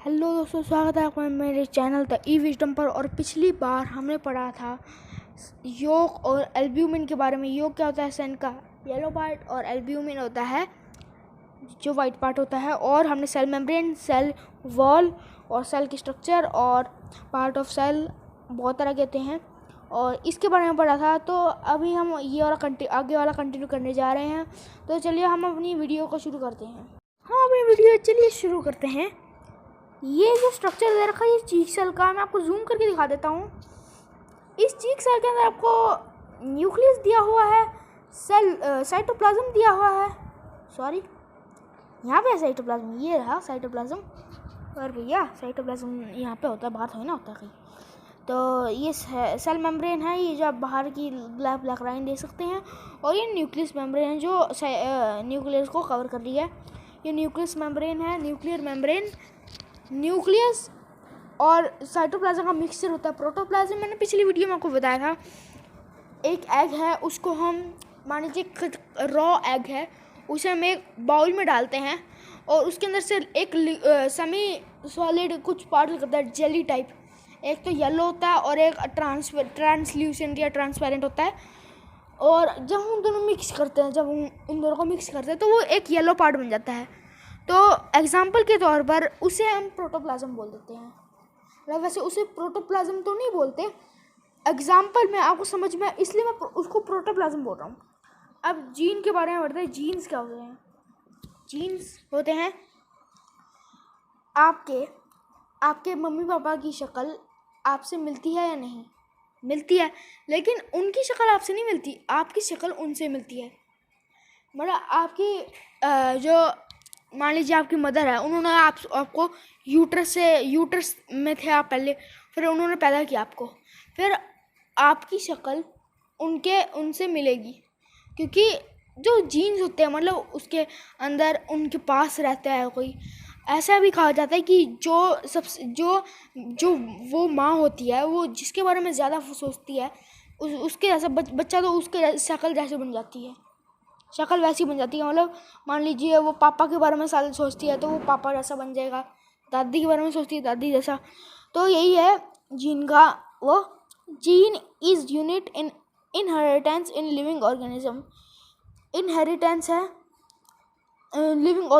Hello दोस्तों, स्वागत है आपका मेरे चैनल द ई विजडम पर। और पिछली बार हमने पढ़ा था योग और एल्ब्यूमिन के बारे में। योग क्या होता है? सन का येलो पार्ट, और एल्ब्यूमिन होता है जो वाइट पार्ट होता है। और हमने सेल मेम्ब्रेन, सेल वॉल और सेल की स्ट्रक्चर और पार्ट ऑफ सेल बहुत तरह के होते हैं, और इसके बारे में पढ़ा था। तो अभी हम ये वाला आगे वाला कंटिन्यू करने जा रहे हैं। तो चलिए हम अपनी वीडियो को शुरू करते हैं। अपनी वीडियो चलिए शुरू करते हैं। ये जो स्ट्रक्चर दे रखा है ये चीक सेल का, मैं आपको जूम करके दिखा देता हूँ। इस चीक सेल के अंदर आपको न्यूक्लियस दिया हुआ है, सेल साइटोप्लाज्म दिया हुआ है। सॉरी, यहाँ पे है साइटोप्लाज्म, ये रहा साइटोप्लाज्म। और भैया साइटोप्लाज्म यहाँ पे होता है, बाहर थोड़ी ना होता है कहीं। तो ये सेल मेम्ब्रेन है, ये जो आप बाहर की ब्लैक ब्लैक लाइन देख सकते हैं। और ये न्यूक्लियस मेम्ब्रेन है जो न्यूक्लियस को कवर कर रही है। ये न्यूक्लियस मेम्ब्रेन है, न्यूक्लियर मेम्ब्रेन। न्यूक्लियस और साइटोप्लाज्म का मिक्सचर होता है प्रोटोप्लाज्म। मैंने पिछली वीडियो में आपको बताया था। एक एग है, उसको हम मान लीजिए रॉ एग है, उसे हम एक बाउल में डालते हैं और उसके अंदर से एक सेमी सॉलिड कुछ पार्ट निकलता है, जेली टाइप। एक तो येलो होता है और एक ट्रांसल्यूसेंट या ट्रांसपेरेंट होता है। और जब हम दोनों मिक्स करते हैं, जब हम इन दोनों को मिक्स करते हैं तो वो एक येलो पार्ट बन जाता है। तो एग्जाम्पल के तौर पर उसे हम प्रोटोप्लाज्म बोल देते हैं। मतलब वैसे उसे प्रोटोप्लाज्म तो नहीं बोलते, एग्जाम्पल में आपको समझ में, इसलिए मैं उसको प्रोटोप्लाज्म बोल रहा हूँ। अब जीन के बारे में बढ़ते हैं। जीन्स क्या होते हैं? जीन्स होते हैं आपके मम्मी पापा की शक्ल आपसे मिलती है या नहीं? मिलती है, लेकिन उनकी शक्ल आपसे नहीं मिलती, आपकी शक्ल उनसे मिलती है। मतलब आपकी जो मान लीजिए आपकी मदर है, उन्होंने आपको यूट्रस में थे आप पहले, फिर उन्होंने पैदा किया आपको, फिर आपकी शक्ल उनसे मिलेगी, क्योंकि जो जीन्स होते हैं मतलब उसके अंदर उनके पास रहता है कोई। ऐसा भी कहा जाता है कि जो वो माँ होती है, वो जिसके बारे में ज़्यादा सोचती है उसके जैसा बच्चा तो उसके शक्ल जैसे बन जाती है, शक्ल वैसी बन जाती है। मतलब मान लीजिए वो पापा के बारे में साल सोचती है तो वो पापा जैसा बन जाएगा, दादी के बारे में सोचती है दादी जैसा। तो यही है जीन का वो। Gene is unit in inheritance in living organism. Inheritance है लिविंग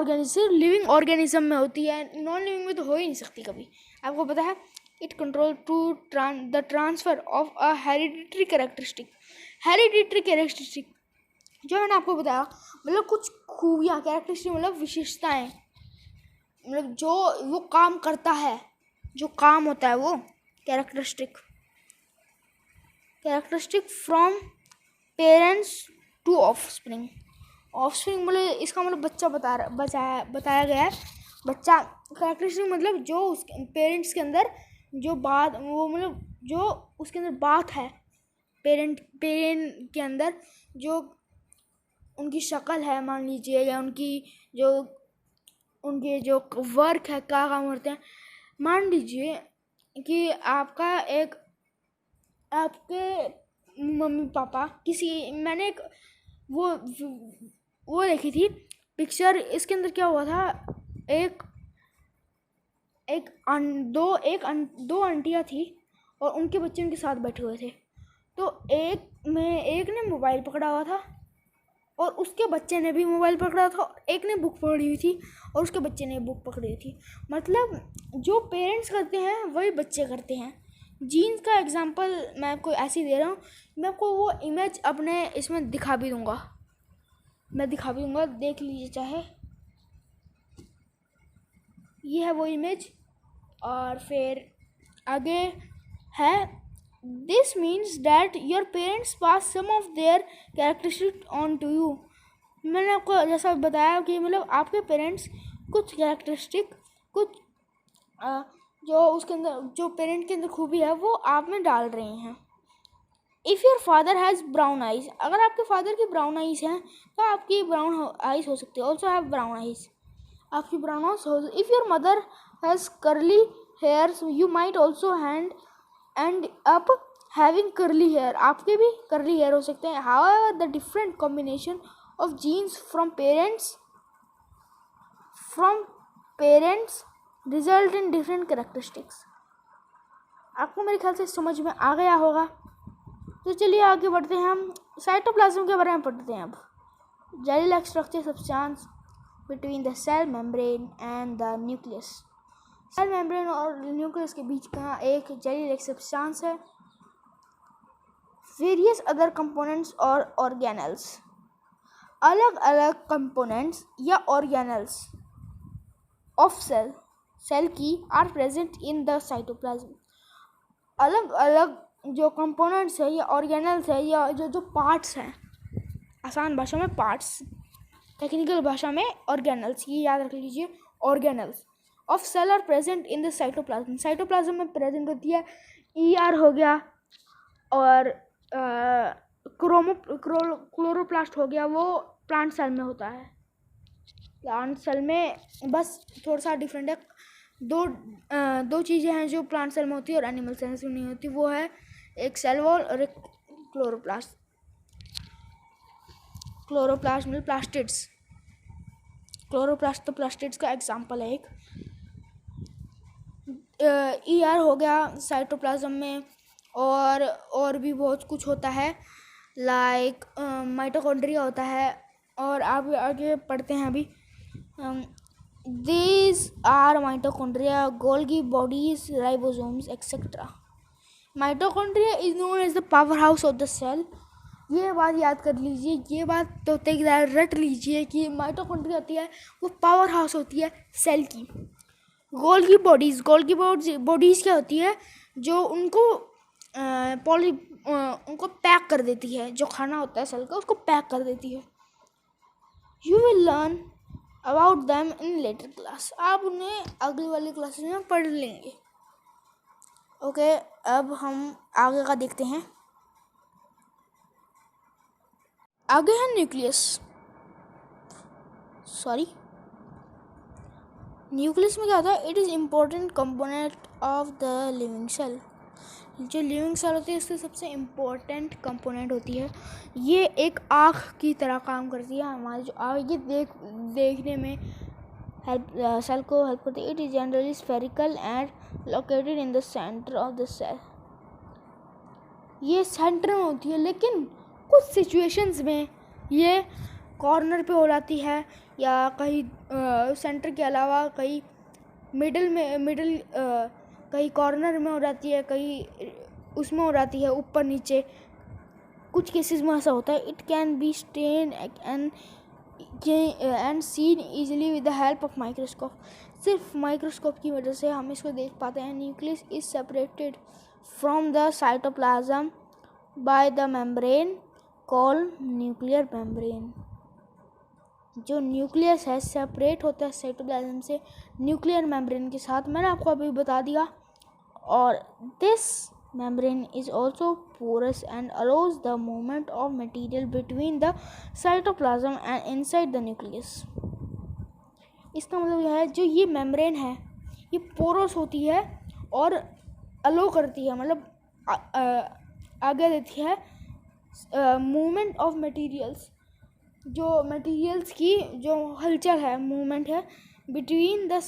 ऑर्गेनिज्म में होती है, नॉन लिविंग में तो हो ही नहीं सकती कभी। आपको पता है, it control to the transfer of a hereditary characteristic जो मैंने आपको बताया। मतलब कुछ खूबियाँ, कैरेक्टरिस्टिक मतलब विशेषताएं, मतलब जो वो काम करता है, जो काम होता है वो characteristic from parents to offspring मतलब इसका मतलब बच्चा बताया गया है। बच्चा कैरेक्टरिस्टिक मतलब जो उसके पेरेंट्स के अंदर जो बात, वो मतलब जो उसके अंदर बात है, पेरेंट के अंदर जो उनकी शक्ल है मान लीजिए, या उनके जो वर्क है, क्या काम करते हैं। मान लीजिए कि आपके मम्मी पापा मैंने एक वो देखी थी पिक्चर। इसके अंदर क्या हुआ था, दो आंटियाँ थी और उनके बच्चे उनके साथ बैठे हुए थे। तो एक ने मोबाइल पकड़ा हुआ था और उसके बच्चे ने भी मोबाइल पकड़ा था, एक ने बुक पकड़ी हुई थी और उसके बच्चे ने बुक पकड़ी हुई थी। मतलब जो पेरेंट्स करते हैं वही बच्चे करते हैं। जीन्स का एग्जांपल मैं आपको ऐसे ही दे रहा हूँ। मैं आपको वो इमेज अपने इसमें दिखा भी दूँगा, देख लीजिए चाहे। ये है वो इमेज। और फिर आगे है, this means that your parents pass some of their characteristic on to you. मैंने आपको जैसा बताया कि मतलब आपके पेरेंट्स कुछ कैरेक्टरिस्टिक, कुछ जो उसके अंदर जो पेरेंट के अंदर खूबी है वो आप में डाल रहे हैं। If your father has brown eyes, अगर आपके फादर की ब्राउन आइज हैं तो आपकी ब्राउन आइज हो सकती है। ऑल्सो हैव ब्राउन आइज, आपकी ब्राउन आइज हो। If your mother has curly hairs you might also end up having curly hair, आपके भी कर्ली हेयर हो सकते हैं। However the different combination of genes from parents result in different characteristics. आपको मेरे ख्याल से समझ में आ गया होगा। तो चलिए आगे बढ़ते हैं, हम साइटोप्लाज्म के बारे में पढ़ते हैं। अब jelly like structure substance between the cell membrane and the nucleus. Cell membrane और न्यूक्लियस के बीच का एक जेली लाइक सब्सटेंस है। वेरियस अदर कंपोनेंट्स और ऑर्गेनल्स। अलग अलग कंपोनेंट्स या ऑर्गेनल्स ऑफ सेल की are present in the cytoplasm. अलग अलग जो कंपोनेंट्स है या ऑर्गेनल्स है या जो पार्ट्स हैं, आसान भाषा में पार्ट्स, टेक्निकल भाषा में ऑर्गेनल्स, ये याद रख लीजिए, organelles of cell are present in the cytoplasm. Cytoplasm में प्रेजेंट होती है। ईआर हो गया और क्लोरोप्लास्ट हो गया, वो प्लांट सेल में होता है। प्लांट सेल में बस थोड़ा सा डिफरेंट है। दो चीज़ें हैं जो प्लांट सेल में होती है और एनिमल सेल में नहीं होती, वो है एक सेल वॉल और एक क्लोरोप्लास्ट। क्लोरोप्लास्ट मतलब प्लास्टिड्स। क्लोरोप्लास्ट तो प्लास्टिड्स का एग्जाम्पल है एक। ईआर हो गया साइटोप्लाज्म में, और भी बहुत कुछ होता है, लाइक माइटोकॉन्ड्रिया होता है। और आप आगे पढ़ते हैं अभी। These are mitochondria, Golgi bodies, ribosomes etcetera. Mitochondria is known as the power house of the cell. ये बात याद कर लीजिए, ये बात तो रट लीजिए कि माइटोकॉन्ड्रिया होती है वो पावर हाउस होती है सेल की। गोल्गी बॉडीज़ क्या होती है, जो उनको उनको पैक कर देती है, जो खाना होता है सेल का उसको पैक कर देती है। You will learn about them in later class. आप उन्हें अगली वाली क्लासेस में पढ़ लेंगे। ओके, अब हम आगे का देखते हैं। आगे है न्यूक्लियस में क्या होता है? It is important component of the living cell. जो लिविंग सेल होती है इसकी सबसे इम्पोर्टेंट कंपोनेंट होती है। ये एक आँख की तरह काम करती है। हमारी जो आँख ये देखने में सेल को हेल्प करती है। It is generally spherical and located in the centre of the cell. ये सेंटर में होती है, लेकिन कुछ सिचुएशंस में ये कॉर्नर पे हो जाती है, या कहीं सेंटर के अलावा कहीं कहीं कॉर्नर में हो जाती है, कहीं उसमें हो जाती है, ऊपर नीचे। कुछ केसेस में ऐसा होता है। It can be stain and seen easily with the help of microscope. सिर्फ माइक्रोस्कोप की वजह से हम इसको देख पाते हैं। Nucleus is separated from the cytoplasm by the membrane called nuclear membrane. जो न्यूक्लियस है सेपरेट होता है साइटोप्लाज्म से न्यूक्लियर मेम्ब्रेन के साथ, मैंने आपको अभी बता दिया। और this membrane is also porous and allows the movement of material between the cytoplasm and inside the nucleus। इसका मतलब यह है, जो ये मेम्ब्रेन है ये पोरस होती है और अलो करती है, मतलब आगे देती है मूवमेंट ऑफ मटेरियल्स, जो मटेरियल्स की जो हलचल है, मूवमेंट है बिटवीन द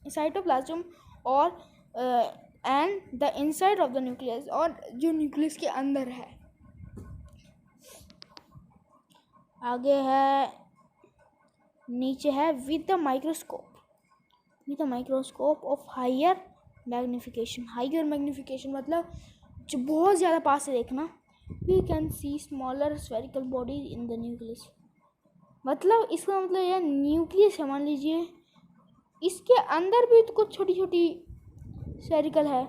साइटोप्लाज्म और and the inside of the nucleus, और जो न्यूक्लियस के अंदर है। आगे है, नीचे है with the microscope of higher magnification मतलब जो बहुत ज़्यादा पास से देखना। We can see smaller spherical bodies in the nucleus. मतलब इसका मतलब यह न्यूक्लियस है, मान लीजिए इसके अंदर भी तो कुछ छोटी छोटी स्फेरिकल है,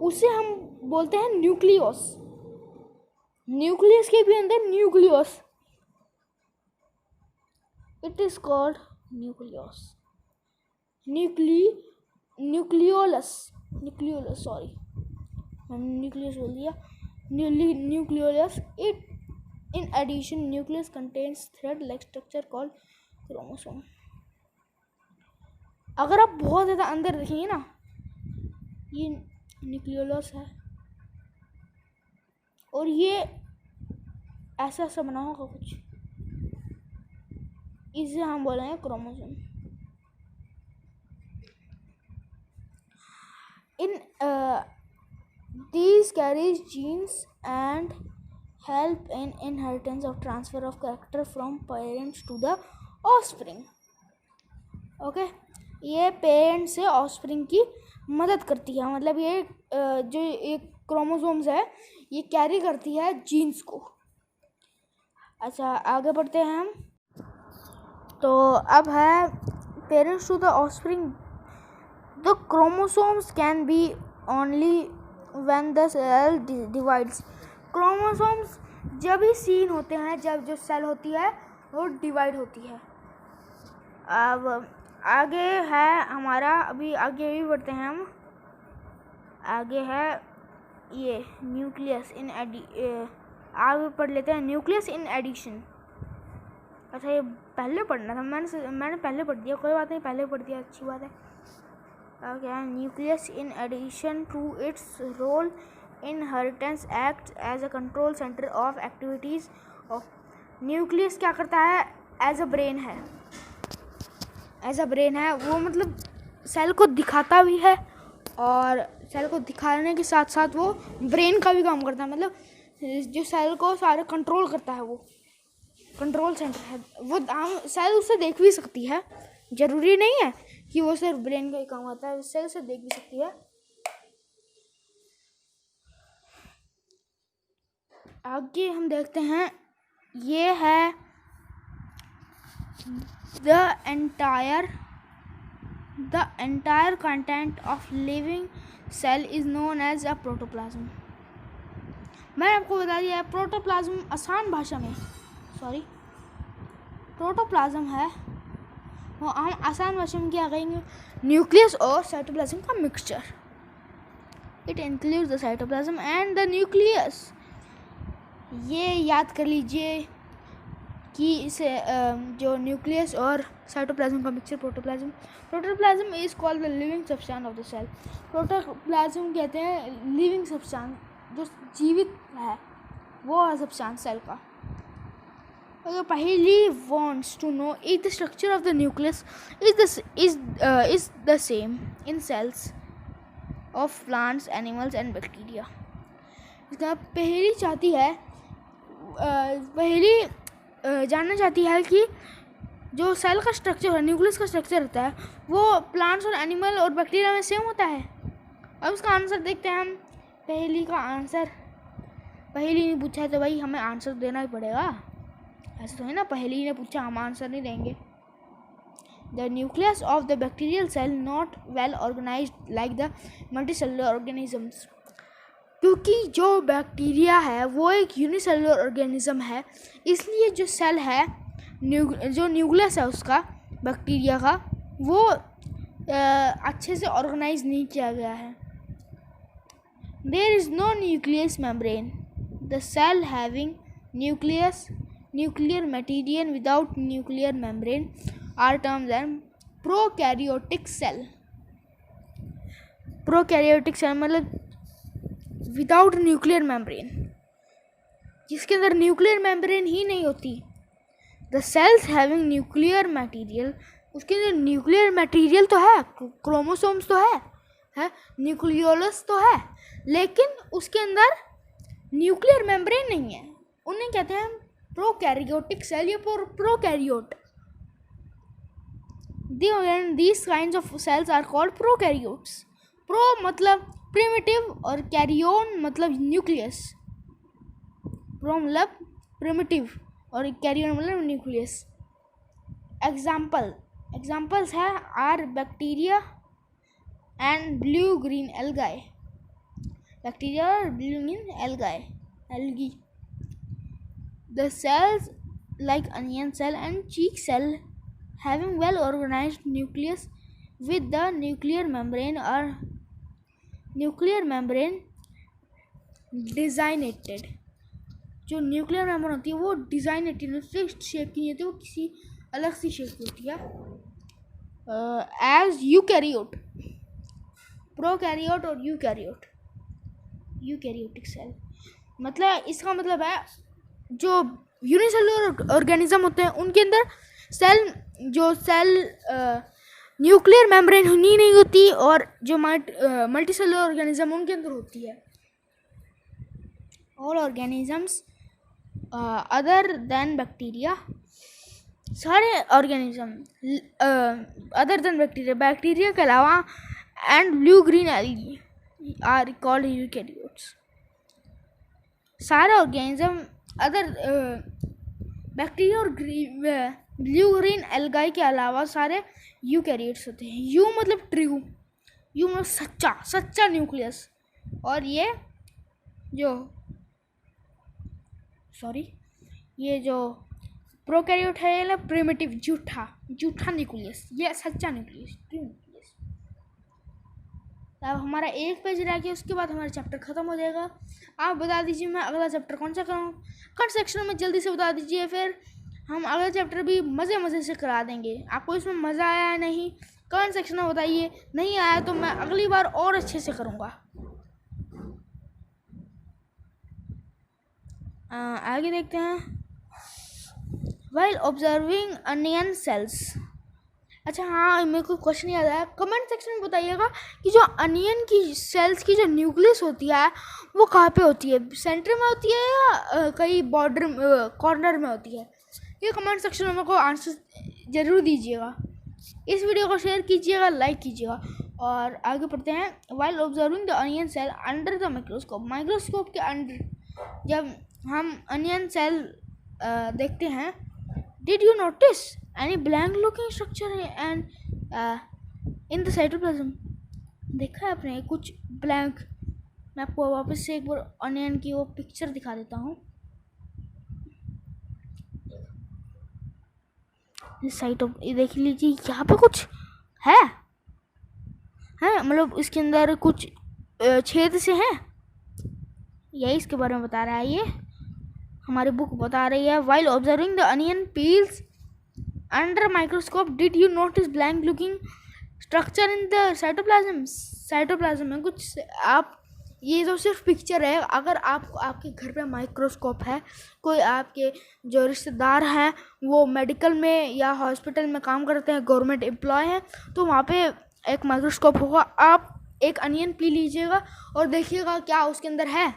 उसे हम बोलते हैं न्यूक्लियस। न्यूक्लियस के भी अंदर nucleus, it is called nucleus. Nucleolus sorry, मैंने न्यूक्लियस बोल दिया, nucleolus. It in addition nucleus contains thread like structure called chromosome. अगर आप बहुत ज़्यादा अंदर देखेंगे ना, ये न्यूक्लियोलस है और ये ऐसा बना होगा कुछ, इसे हम बोलेंगे chromosome. in these carries genes and help in inheritance of transfer of character from parents to the offspring. Okay, ये पेरेंट्स से ऑफस्प्रिंग की मदद करती है, मतलब ये जो एक क्रोमोसोम्स है ये कैरी करती है जीन्स को। अच्छा, आगे बढ़ते हैं हम। तो अब है parents to the offspring. The chromosomes can be only when the cell divides. Chromosomes जब ही सीन होते हैं जब जो सेल होती है वो डिवाइड होती है। अब आगे है हमारा, अभी आगे भी बढ़ते हैं हम। आगे है ये न्यूक्लियस इन आगे पढ़ लेते हैं न्यूक्लियस इन एडिशन। अच्छा, ये पहले पढ़ना था, मैंने पहले पढ़ दिया, कोई बात नहीं, पहले पढ़ दिया, अच्छी बात है। क्या है nucleus in addition to its role inheritance act as a control centre of activities of. Nucleus क्या करता है, एज अ ब्रेन है, एज अ ब्रेन है वो, मतलब सेल को दिखाता भी है और सेल को दिखाने के साथ साथ वो ब्रेन का भी काम करता है, मतलब जो सेल को सारे कंट्रोल करता है, वो कंट्रोल सेंटर है। वो सेल उससे देख भी सकती है, ज़रूरी नहीं है कि वो सिर्फ ब्रेन का ही काम आता है, सेल से देख भी सकती है। आगे हम देखते हैं, ये है the entire content of living cell is known as a protoplasm। मैंने आपको बता दिया है प्रोटोप्लाज्म आसान भाषा में, प्रोटोप्लाज्म है वो हम आसान भाषा में क्या कहेंगे, न्यूक्लियस और साइटोप्लाज्म का mixture. It includes the cytoplasm and the nucleus. ये याद कर लीजिए कि इसे जो न्यूक्लियस और साइटोप्लाज्म का mixture protoplasm is called the living substance of the cell. Protoplasm कहते हैं लिविंग सब्सटेंस, जो जीवित है वो है सब्सटेंस सेल का। अगर पहली wants to know if the structure of the nucleus is the same in cells of plants, animals and bacteria। इसका पहली चाहती है जानना चाहती है कि जो सेल का स्ट्रक्चर है, न्यूक्लियस का स्ट्रक्चर रहता है, वो प्लांट्स और एनिमल और बैक्टीरिया में सेम होता है। अब इसका आंसर देखते हैं हम। पहली का आंसर, पहली ने पूछा है तो भाई हमें आंसर देना ही पड़ेगा, ऐसा तो है ना, पहली ने पूछा हम आंसर नहीं देंगे। The nucleus of the bacterial cell not well organised like the multicellular organisms. क्योंकि जो बैक्टीरिया है वो एक यूनिसेलुलर ऑर्गेनिज्म है, इसलिए जो सेल है, जो न्यूक्लियस है उसका, बैक्टीरिया का, वो अच्छे से ऑर्गेनाइज नहीं किया गया है। There is no nucleus membrane. The cell having nuclear material without nuclear membrane are termed as prokaryotic cell. Prokaryotic cell मतलब विदाउट न्यूक्लियर मेम्ब्रेन, जिसके अंदर न्यूक्लियर मेम्ब्रेन ही नहीं होती। The cells having nuclear material, उसके अंदर न्यूक्लियर मटेरियल तो है, क्रोमोसोम्स तो है न्यूक्लियोलस तो है, लेकिन उसके अंदर न्यूक्लियर मेम्ब्रेन नहीं है। उन्हें कहते हैं प्रोकैरियोटिक सेल या prokaryote. These kinds of cells are called prokaryotes। Pro मतलब प्रिमिटिव और कैरियोन मतलब न्यूक्लियस। प्रो मतलब प्रिमिटिव और कैरियोन मतलब न्यूक्लियस। एग्जाम्पल्स है are bacteria and blue green algae. Bacteria और blue green algae. The cells like onion cell and cheek cell having well organized nucleus with the nuclear membrane designated। जो nuclear membrane होती है वो designated, fixed shape की नहीं होती, वो किसी अलग सी शेप की होती है। एज यूकैरियोट, प्रोकैरियोट और यूकैरियोटिक सेल। मतलब इसका मतलब है जो यूनिसेलुलर ऑर्गेनिज्म होते हैं उनके अंदर सेल न्यूक्लियर मेम्ब्रेन ही नहीं होती, और जो मल्टीसेलुलर ऑर्गेनिज्म उनके अंदर होती है। All organisms other than bacteria, सारे ऑर्गेनिज्म अदर देन बैक्टीरिया के अलावा and blue green algae are called eukaryotes. सारे ऑर्गेनिज्म अदर बैक्टीरिया और ब्लू ग्रीन एल्गाई के अलावा सारे यूकेरियोट्स होते हैं। यू मतलब ट्रू, यू मतलब सच्चा न्यूक्लियस, और ये जो प्रोकैरियोट है ये प्रिमिटिव झूठा न्यूक्लियस, ये सच्चा न्यूक्लियस, ट्रू न्यूक्लियस। अब हमारा एक पेज रह गया, उसके बाद हमारा चैप्टर खत्म हो जाएगा। आप बता दीजिए मैं अगला चैप्टर कौन सा करूँ, कमेंट सेक्शन में जल्दी से बता दीजिए, फिर हम अगला चैप्टर भी मज़े से करा देंगे। आपको इसमें मज़ा आया है नहीं, कमेंट सेक्शन में बताइए। नहीं आया तो मैं अगली बार और अच्छे से करूँगा। आगे देखते हैं। While observing onion cells, अच्छा हाँ, मेरे को क्वेश्चन याद आया, कमेंट सेक्शन में बताइएगा कि जो अनियन की सेल्स की जो न्यूक्लियस होती है वो कहाँ पे होती है, सेंटर में होती है या कहीं बॉर्डर कॉर्नर में होती है। ये कमेंट सेक्शन में मेरे को आंसर ज़रूर दीजिएगा। इस वीडियो को शेयर कीजिएगा, लाइक कीजिएगा, और आगे पढ़ते हैं। While observing the onion cell under the microscope, microscope के अंडर जब हम अनियन सेल देखते हैं, did you notice any blank looking structure and in the cytoplasm? देखा है आपने कुछ ब्लैंक? मैं आपको वापस से एक बार अनियन की वो पिक्चर दिखा देता हूँ। ये देख लीजिए, यहाँ पे कुछ है मतलब इसके अंदर कुछ छेद से हैं, यही इसके बारे में बता रहा है। ये हमारी बुक बता रही है। While observing the onion peels under microscope, did you notice blank looking structure in the cytoplasm? Cytoplasm में कुछ, आप ये तो सिर्फ पिक्चर है। अगर आपके घर पे माइक्रोस्कोप है, कोई आपके जो रिश्तेदार हैं वो मेडिकल में या हॉस्पिटल में काम करते हैं, गवर्नमेंट एम्प्लॉय हैं, तो वहाँ पे एक माइक्रोस्कोप होगा। आप एक अनियन पी लीजिएगा और देखिएगा क्या उसके अंदर है,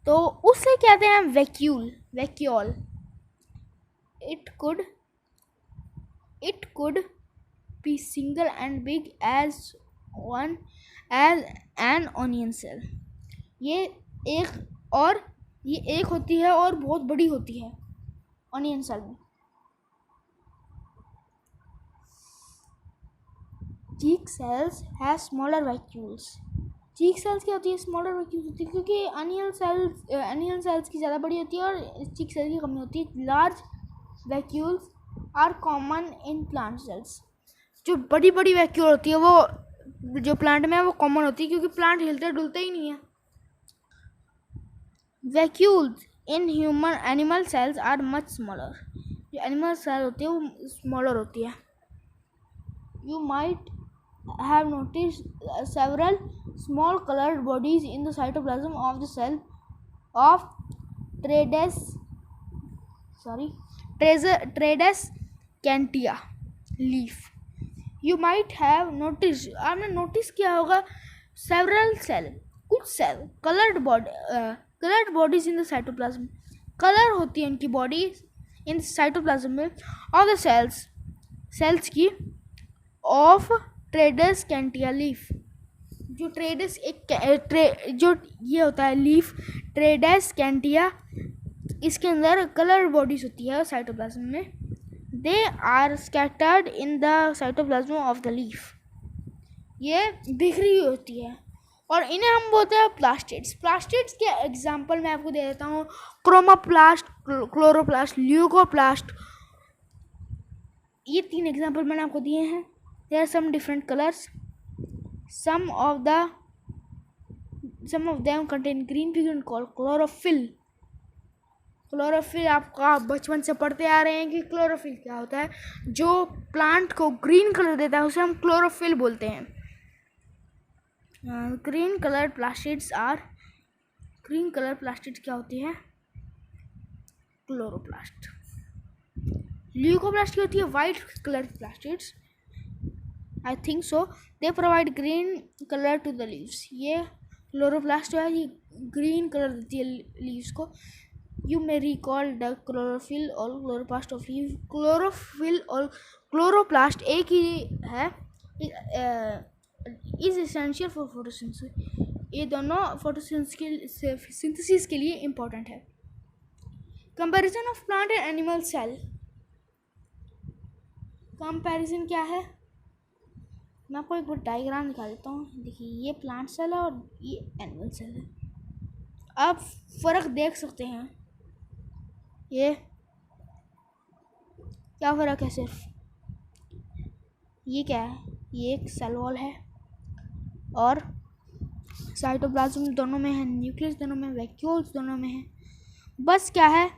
तो उसे कहते हैं vacuole. It could be single and big as an onion cell। ये एक होती है और बहुत बड़ी होती है ऑनियन सेल में। Cheek cells have smaller vacuoles. Cheek cells क्या होती है? स्मॉलर वैक्यूल्स होती है, क्योंकि अनियन सेल्स की ज़्यादा बड़ी होती है और चीक सेल की कमी होती है। Large vacuoles are common in plant cells. जो बड़ी वैक्यूल होती है वो जो प्लांट में है वो कॉमन होती है, क्योंकि प्लांट हिलते डुलते ही नहीं है। Vacuoles in human animal cells are much smaller. जो एनिमल सेल होती है वो स्मॉलर होती है। You might have noticed several small colored bodies in the cytoplasm of the cell of Tradescantia leaf. You might have noticed, आपने notice किया होगा, several कुछ colored bodies in the cytoplasm। Colour होती है उनकी बॉडीज इन साइटोप्लाज्म में और the sales की ऑफ ट्रेडेस्कैंटिया लीफ। जो जो ये होता है लीफ ट्रेडेस्कैंटिया, इसके अंदर कलर बॉडीज होती है साइटोप्लाज्म में। They are scattered in the cytoplasm of the leaf. ये बिखरी हुई होती है और इन्हें हम बोलते हैं प्लास्टिड्स। प्लास्टिड्स के एग्जांपल मैं आपको दे देता हूँ, क्रोमोप्लास्ट, क्लोरोप्लास्ट, ल्यूकोप्लास्ट। ये 3 एग्जांपल मैंने आपको दिए हैं। There are some different colors. Some of them contain green pigment called chlorophyll. Chlorophyll आपका बचपन से पढ़ते आ रहे हैं कि क्लोरोफिल क्या होता है। जो प्लांट को ग्रीन कलर देता है उसे हम क्लोरोफिल बोलते हैं। ग्रीन कलर प्लास्टिड्स क्या होती है? क्लोरोप्लास्ट। ल्यूकोप्लास्ट क्या होती है? White colour plastids. I think so. They provide green colour to the leaves. ये क्लोरोप्लास्ट जो है ये ग्रीन कलर देती है लीव्स को। You may recall the chlorophyll और क्लोरोप्लास्ट ऑफ लीव। क्लोरोफिल और क्लोरोप्लास्ट एक ही है। Is essential for photosynthesis. ये दोनों फोटोसिंथेसिस के लिए इम्पोर्टेंट है। Comparison of plant and animal cell. Comparison क्या है, मैं आपको एक बार डायग्राम दिखा देता हूँ। देखिए ये प्लांट सेल है और ये एनिमल सेल है। आप फ़र्क देख सकते हैं। ये क्या फ़र्क है, सिर्फ ये क्या है, ये एक सेल वॉल है और साइटोप्लाज्म दोनों में है, न्यूक्लियस दोनों में, वैक्यूल्स दोनों में है। बस क्या है,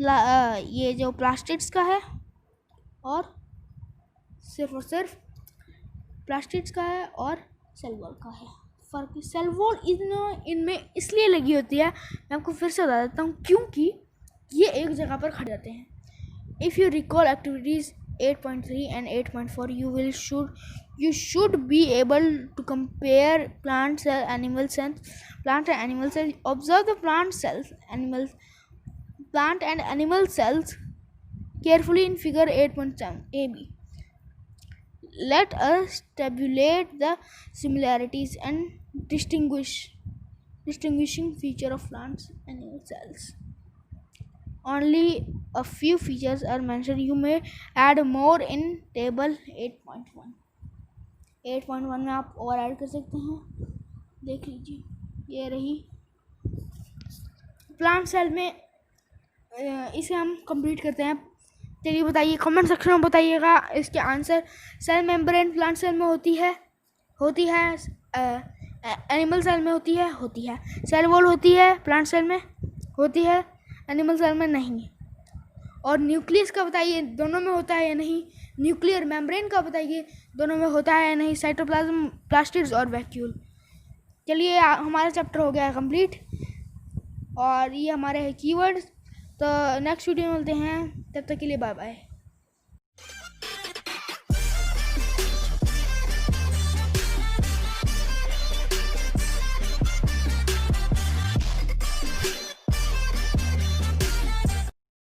ये जो प्लास्टिड्स का है और सिर्फ प्लास्टिड्स का है और सेल वॉल का है। फ़र्क सेल वॉल इनमें इसलिए लगी होती है, मैं आपको फिर से बता देता हूँ, क्योंकि ये एक जगह पर खड़े रहते हैं। If you recall activities 8.3 and 8.4, you should be able to compare plant and animal cells. Observe the plant and animal cells carefully in figure 8.7 AB. Let us tabulate the similarities and distinguishing feature of plants and animal cells. Only a few features are mentioned. You may add more in table 8.1. 8.1 में आप और add कर सकते हैं। देख लीजिए, ये रही प्लांट सेल में। इसे हम कंप्लीट करते हैं। चलिए बताइए, कमेंट सेक्शन में बताइएगा इसके answer. Cell membrane plant cell में होती है एनिमल सेल में होती है। सेल वॉल होती है प्लांट सेल में, होती है एनिमल सेल में नहीं। और न्यूक्लियस का बताइए, दोनों में होता है या नहीं। न्यूक्लियर मेम्ब्रेन का बताइए, दोनों में होता है या नहीं। साइटोप्लाज्म, प्लास्टिड्स और वैक्यूल। चलिए हमारा चैप्टर हो गया है कंप्लीट और ये हमारे है कीवर्ड्स। तो नेक्स्ट वीडियो में मिलते हैं, तब तक के लिए बाय बाय।